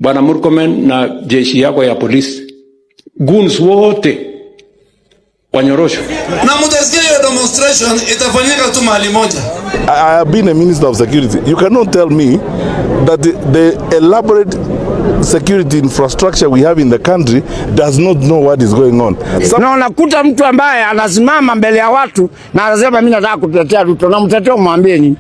Bwana Murkomen na jeshi yako ya polisi, goons wote wanyoroshwe. Na mtasikia hiyo demonstration itafanyika tu mahali moja. I have been a minister of security. You cannot tell me that the elaborate security infrastructure we have in the country does not know what is going on. Na unakuta mtu ambaye anasimama mbele ya watu na anasema mimi nataka kutetea Ruto, na mteteo mwambie nini?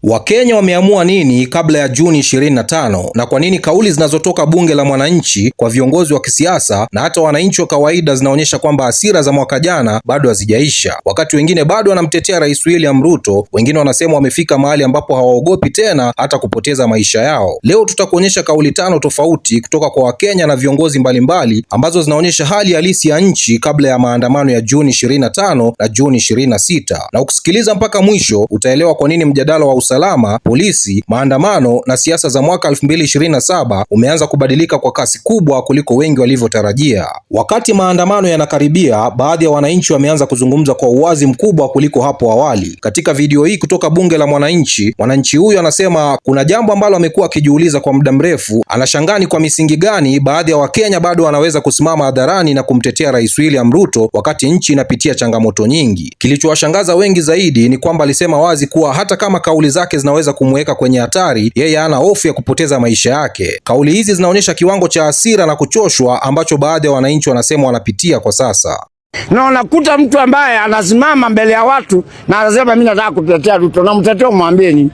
Wakenya wameamua nini kabla ya Juni 25, na kwa nini kauli zinazotoka bunge la mwananchi kwa viongozi wa kisiasa na hata wananchi wa kawaida zinaonyesha kwamba hasira za mwaka jana bado hazijaisha? Wakati wengine bado wanamtetea Rais William Ruto, wengine wanasema wamefika mahali ambapo hawaogopi tena hata kupoteza maisha yao. Leo tutakuonyesha kauli 5 tofauti kutoka kwa Wakenya na viongozi mbalimbali ambazo zinaonyesha hali halisi ya nchi kabla ya maandamano ya Juni 25 na Juni 26. Na ukisikiliza mpaka mwisho utaelewa kwa nini mjadala wa usalama, polisi, maandamano na siasa za mwaka 2027 umeanza kubadilika kwa kasi kubwa kuliko wengi walivyotarajia. Wakati maandamano yanakaribia, baadhi ya wananchi wameanza kuzungumza kwa uwazi mkubwa kuliko hapo awali. Katika video hii kutoka bunge la mwananchi, mwananchi huyu anasema kuna jambo ambalo amekuwa akijiuliza kwa muda mrefu. Anashangaa ni kwa misingi gani baadhi ya Wakenya bado wanaweza kusimama hadharani na kumtetea Rais William Ruto wakati nchi inapitia changamoto nyingi. Kilichowashangaza wengi zaidi ni kwamba alisema wazi kuwa hata kama kauli zake zinaweza kumweka kwenye hatari, yeye hana hofu ya kupoteza maisha yake. Kauli hizi zinaonyesha kiwango cha hasira na kuchoshwa ambacho baadhi ya wananchi wanasema wanapitia kwa sasa. Na unakuta mtu ambaye anasimama mbele ya watu na anasema mimi nataka kutetea Ruto, na mteteo mwambie nini?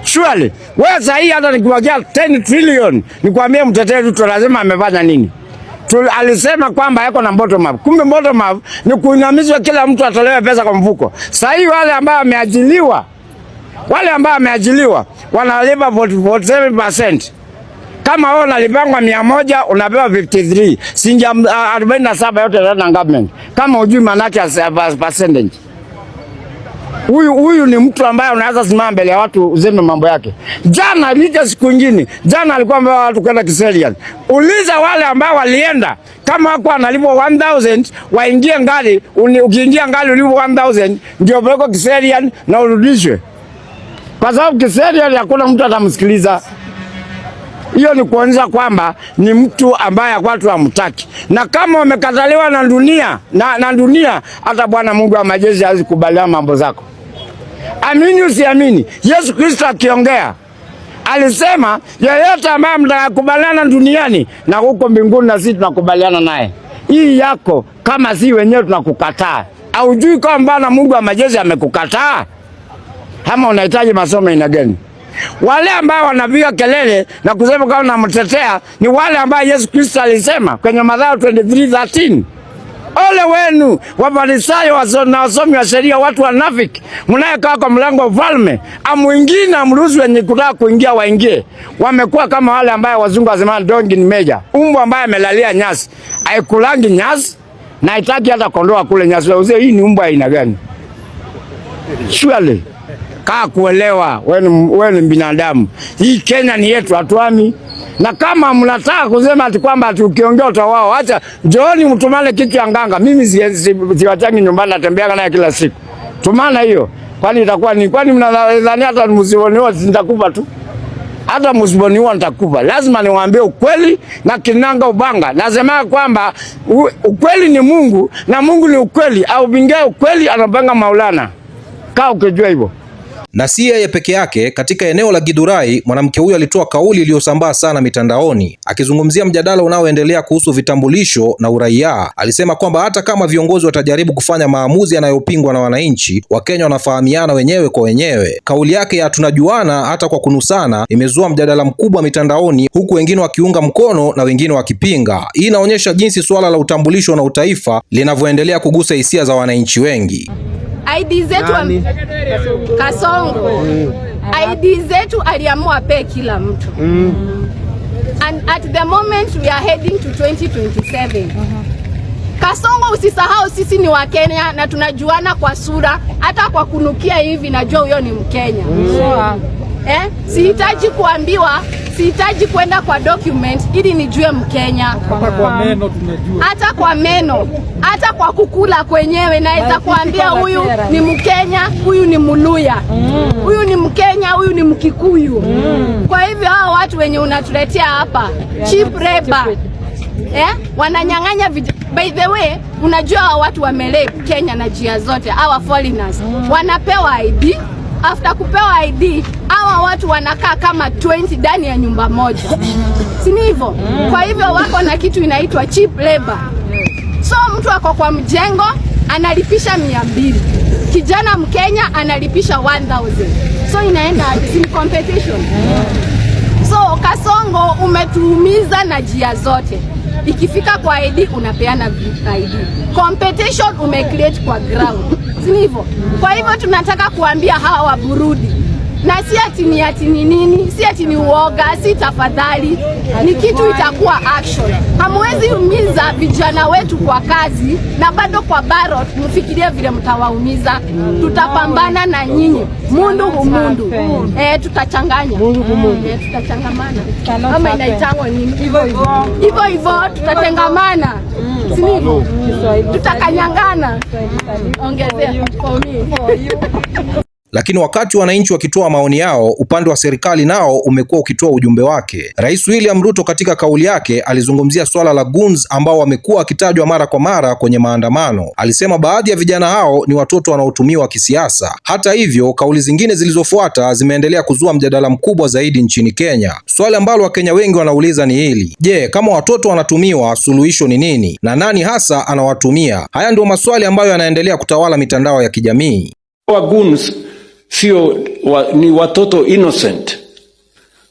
Surely wewe sasa hii hata nikiwagia 10 trillion nikwambie mtetee Ruto lazima amefanya nini? Alisema kwamba yako na bottom up. Kumbe bottom up ni kuinamizwa, kila mtu atolewe pesa kwa mfuko. Sasa hii wale ambao wameajiliwa wanalipa 47%. Kama wewe unalipangwa 100 unapewa 53. Sinja 47 yote na government. Kama hujui manake percentage. Huyu ni mtu ambaye unaweza simama mbele ya watu uzeme mambo yake. Jana lija siku nyingine, jana alikuwa ambaye watu kwenda Kiserian. Uliza wale ambao walienda, kama wako analipwa 1000 waingie ngali, ukiingia ngali ulipwa 1000 ndio bado Kiserian na urudishwe. Kwa sababu Kiserian hakuna mtu atamsikiliza. Hiyo ni kuonyesha kwamba ni mtu ambaye watu hamtaki. Na kama wamekataliwa na dunia, na dunia, hata Bwana Mungu wa majeshi hazikubaliana mambo zako. Amini usiamini, Yesu Kristo akiongea alisema yeyote ambaye mtakubaliana duniani na huko mbinguni na sisi tunakubaliana naye. Hii yako kama si wenyewe tunakukataa. Haujui kwamba na Mungu wa majeshi amekukataa? Kama unahitaji masomo ina gani? Wale ambao wanapiga kelele na kusema kama namtetea ni wale ambao Yesu Kristo alisema kwenye Mathayo 23:13. Ole wenu Wafarisayo na wasomi wa sheria, watu wanafiki, mnayekaa kwa mlango wa ufalme, amuingie na mruhusu wenye kutaka kuingia waingie. Wamekuwa kama wale ambao wazungu wasema donkey ni meja, mbwa ambaye amelalia nyasi, haikulangi nyasi na haitaki hata kondoo kule nyasi. Hii ni mbwa aina gani? Surely kaa kuelewa, wewe ni binadamu. Hii Kenya ni yetu, hatuami. Na kama mnataka kusema ati kwamba ukiongea utawao, acha njooni mtumane kitu ya nganga. Mimi siwachangi nyumbani, natembea naye kila siku. Tumana hiyo. Kwani itakuwa ni kwani mnadhani hata msiboniwa nitakufa tu? Hata msiboniwa nitakufa. Lazima niwaambie ukweli na kinanga ubanga. Nasema kwamba ukweli ni Mungu na Mungu ni ukweli, au bingia ukweli anapanga Maulana. Kaa ukijua hivyo. Na si yeye peke yake. Katika eneo la Githurai, mwanamke huyo alitoa kauli iliyosambaa sana mitandaoni akizungumzia mjadala unaoendelea kuhusu vitambulisho na uraia. Alisema kwamba hata kama viongozi watajaribu kufanya maamuzi yanayopingwa na wananchi, Wakenya wanafahamiana wenyewe kwa wenyewe. Kauli yake ya tunajuana hata kwa kunusana imezua mjadala mkubwa mitandaoni, huku wengine wakiunga mkono na wengine wakipinga. Hii inaonyesha jinsi suala la utambulisho na utaifa linavyoendelea kugusa hisia za wananchi wengi. ID zetu Kasongo. ID zetu aliamua pe kila mtu. And at the moment we are heading to 2027. Kasongo, usisahau sisi ni Wakenya na tunajuana kwa sura, hata kwa kunukia hivi najua huyo ni Mkenya. Sihitaji kuambiwa sihitaji kwenda kwa document ili nijue Mkenya. Hata kwa meno tunajua. Hata kwa meno, hata kwa kukula kwenyewe naweza kuambia huyu ni Mkenya, huyu ni Muluya. Huyu ni Mkenya, huyu ni Mkikuyu. Kwa hivyo hao watu wenye unatuletea hapa cheap labor, wananyang'anya by the way, unajua hao watu wamelepe Kenya na jia zote, hawa foreigners wanapewa ID. After kupewa ID, hawa watu wanakaa kama 20 ndani ya nyumba moja. Si hivyo? Kwa hivyo wako na kitu inaitwa cheap labor. So mtu ako kwa mjengo analipisha 200. Kijana Mkenya analipisha 1000. So inaenda in competition. So Kasongo umetuumiza na jia zote. Ikifika kwa ID unapeana ID. Competition umecreate kwa ground. Si hivyo? Kwa hivyo tunataka kuambia hawa wa Burundi, na si ati ni nini, si ati ni uoga, si tafadhali, ni kitu itakuwa action. Hamwezi umiza vijana wetu kwa kazi na bado kwa ballot mfikirie vile mtawaumiza. Tutapambana na nyinyi mundu humundu. Tutachanganya mundu humundu, tutachangamana kama inaitangwa nini, hivyo tutatengamana. Si hivyo? Tutakanyangana. Ongezea for me. Lakini wakati wananchi wakitoa maoni yao, upande wa serikali nao umekuwa ukitoa ujumbe wake. Rais William Ruto katika kauli yake alizungumzia swala la goons ambao wamekuwa wakitajwa mara kwa mara kwenye maandamano. Alisema baadhi ya vijana hao ni watoto wanaotumiwa kisiasa. Hata hivyo, kauli zingine zilizofuata zimeendelea kuzua mjadala mkubwa zaidi nchini Kenya. Swali ambalo Wakenya wengi wanauliza ni hili: je, kama watoto wanatumiwa, suluhisho ni nini na nani hasa anawatumia? Haya ndio maswali ambayo yanaendelea kutawala mitandao ya kijamii. Goons ni watoto innocent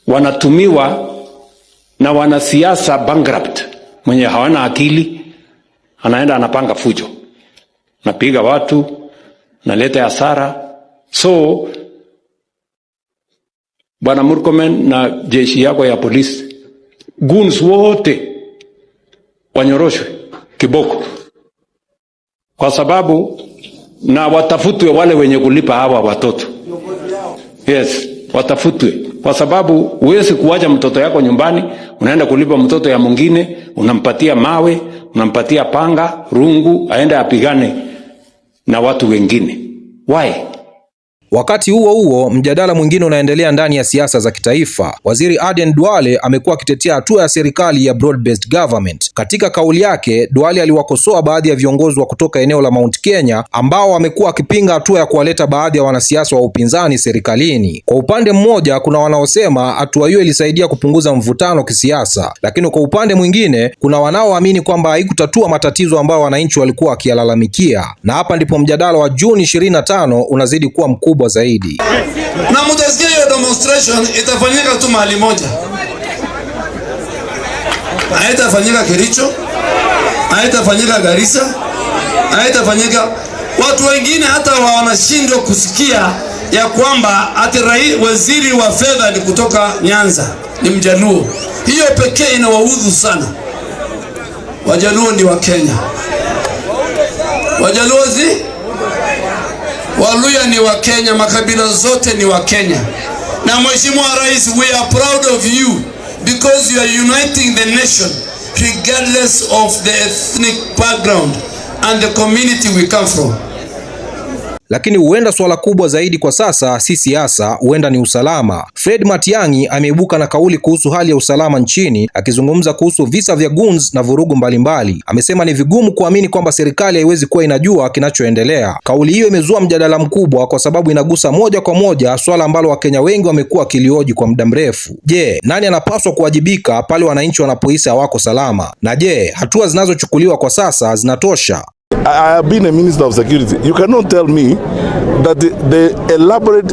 wanatumiwa na wanasiasa bankrupt, mwenye hawana akili, anaenda anapanga fujo, napiga watu, naleta hasara. So Bwana Murkomen na jeshi yako ya polisi, goons wote wanyoroshwe kiboko, kwa sababu na watafutwe wale wenye kulipa hawa watoto. Yes, watafutwe, kwa sababu huwezi kuacha mtoto yako nyumbani, unaenda kulipa mtoto ya mwingine, unampatia mawe, unampatia panga, rungu, aende apigane na watu wengine. Why? Wakati huo huo, mjadala mwingine unaendelea ndani ya siasa za kitaifa. Waziri Aden Duale amekuwa akitetea hatua ya serikali ya broad based government. Katika kauli yake, Duale aliwakosoa baadhi ya viongozi wa kutoka eneo la Mount Kenya ambao wamekuwa wakipinga hatua ya kuwaleta baadhi ya wanasiasa wa upinzani serikalini. Kwa upande mmoja, kuna wanaosema hatua hiyo ilisaidia kupunguza mvutano kisiasa, lakini kwa upande mwingine kuna wanaoamini kwamba haikutatua matatizo ambayo wananchi walikuwa wakiyalalamikia. Na hapa ndipo mjadala wa Juni 25 unazidi kuwa mkubwa zaidi. Na mtasikia hiyo demonstration itafanyika tu mahali moja. Haitafanyika Kericho, haitafanyika Garissa, haitafanyika. Watu wengine hata wanashindwa kusikia ya kwamba ati waziri wa fedha ni kutoka Nyanza, ni Mjaluo. Hiyo pekee inawaudhu sana. Wajaluo ni wa Kenya. Wajaluo Waluya ni wa Kenya, makabila zote ni wa Kenya. Na Mheshimiwa Rais, we are proud of you because you are uniting the nation regardless of the ethnic background and the community we come from. Lakini huenda swala kubwa zaidi kwa sasa si siasa, huenda ni usalama. Fred Matiang'i ameibuka na kauli kuhusu hali ya usalama nchini, akizungumza kuhusu visa vya goons na vurugu mbalimbali. Amesema ni vigumu kuamini kwamba serikali haiwezi kuwa inajua kinachoendelea. Kauli hiyo imezua mjadala mkubwa kwa sababu inagusa moja kwa moja swala ambalo Wakenya wengi wamekuwa kilioji kwa muda mrefu. Je, nani anapaswa kuwajibika pale wananchi wanapohisi hawako salama? Na je, hatua zinazochukuliwa kwa sasa zinatosha? I have been a minister of security. You cannot tell me that the elaborate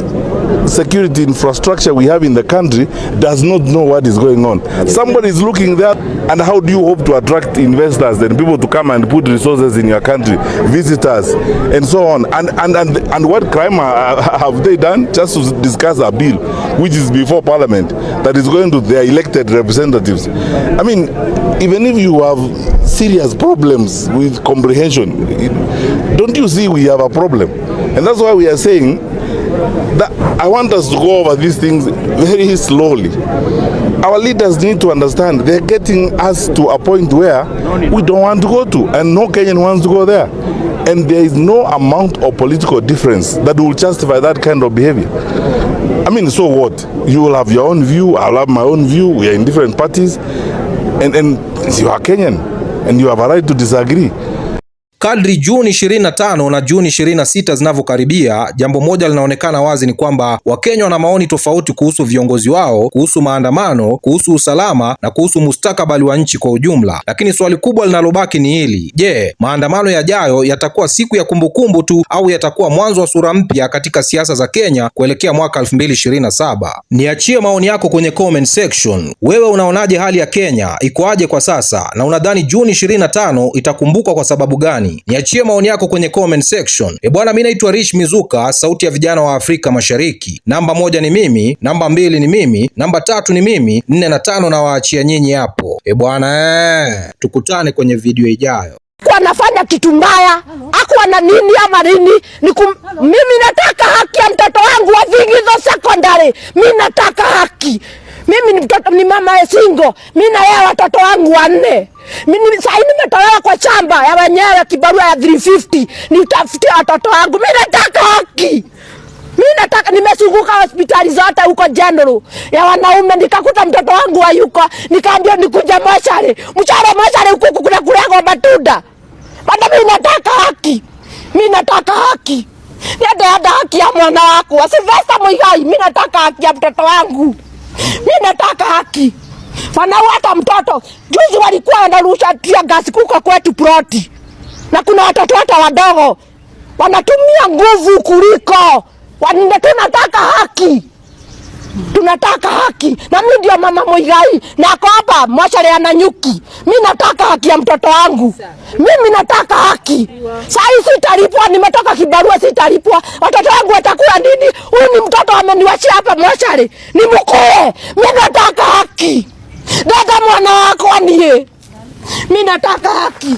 security infrastructure we have in the country does not know what is going on. Somebody is looking there, and how do you hope to attract investors and people to come and put resources in your country, visitors, and so on? And what crime have they done? Just to discuss a bill which is before Parliament that is going to their elected representatives. I mean, even if you have serious problems with comprehension, don't you see we have a problem? And that's why we are saying that I want us to go over these things very slowly. Our leaders need to understand they're getting us to a point where we don't want to go to, and no Kenyan wants to go there. And there is no amount of political difference that will justify that kind of behavior. I mean, so what? You will have your own view, I'll have my own view, we are in different parties, and you are Kenyan, and you have a right to disagree. Kadri Juni 25 na Juni 26 zinavyokaribia, jambo moja linaonekana wazi ni kwamba Wakenya wana maoni tofauti kuhusu viongozi wao, kuhusu maandamano, kuhusu usalama na kuhusu mustakabali wa nchi kwa ujumla. Lakini swali kubwa linalobaki ni hili: je, maandamano yajayo yatakuwa siku ya kumbukumbu tu au yatakuwa mwanzo wa sura mpya katika siasa za Kenya kuelekea mwaka 2027? Niachie maoni yako kwenye comment section. Wewe unaonaje hali ya Kenya ikoaje kwa sasa, na unadhani Juni 25 itakumbukwa kwa sababu gani? Niachie maoni yako kwenye comment section. Bwana, mimi naitwa Rich Mizuka, sauti ya vijana wa Afrika Mashariki. Namba 1 ni mimi, namba 2 ni mimi, namba 3 ni mimi, 4 na 5 na waachia nyinyi hapo. Bwana, tukutane kwenye video ijayo. Kwa nafanya kitu mbaya, hakuwa na nini ama nini, mimi nataka haki ya mtoto wangu wa Vigizo Secondary. Mimi nataka haki. Mimi ni mtoto, ni mama ya single. Mimi na yeye watoto wangu 4. Mimi sasa nimetolewa kwa chamba ya wenyewe kibarua ya 350. Nitafutie watoto wangu. Mimi nataka haki. Mimi nataka, nimezunguka hospitali zote huko General ya wanaume, nikakuta mtoto wangu hayuko. Nikaambia nikuja mochari. Mochari huko kuna kulego matunda. Bado mimi nataka haki. Mimi nataka haki. Ndio haki ya mwana wako. Sylvester Muigai, mimi nataka haki ya mtoto wangu. Mimi nataka haki. Wanawata mtoto. Juzi walikuwa wanarusha tia gasi kuko kwetu ploti. Na kuna watoto hata wadogo wanatumia nguvu kuliko. Tunataka haki. Tunataka haki. Na mimi ndio mama Muigai, na ako hapa mochari ya Nanyuki. Mimi nataka haki ya mtoto wangu. Mimi nataka haki. Sasa sitalipwa, nimetoka kibarua sitalipwa. Watoto wangu watakuwa nini? Huyu ni mtoto ameniwachia hapa mochari. Ni mkoe. Mimi nataka haki. Dada mwana wako nie. Mimi nataka haki.